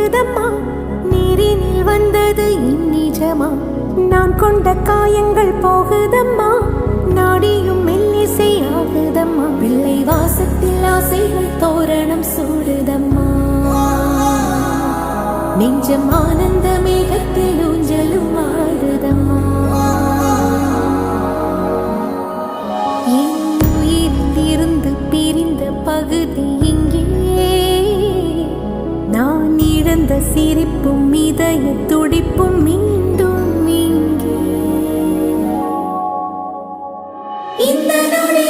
போகுதம்மா, நீரினில் வந்தது நிஜமா. நான் கொண்ட காயங்கள் போகுதம்மா, நாடியும் மெல்லிசை ஆகுதம்மா. பிள்ளை வாசத்தில் ஆசைகள் தோரணம் சூடுதம்மா, நெஞ்சம் ஆனந்த மேகத்தில் ஊஞ்சலும் ஆடுதம்மா. என் உயிரிலிருந்து பிரிந்த பகுதி இங்கே, நான் இழந்த சிரிப்பும் இதய துடிப்பும் மீண்டும் இங்கே. இந்த நொடி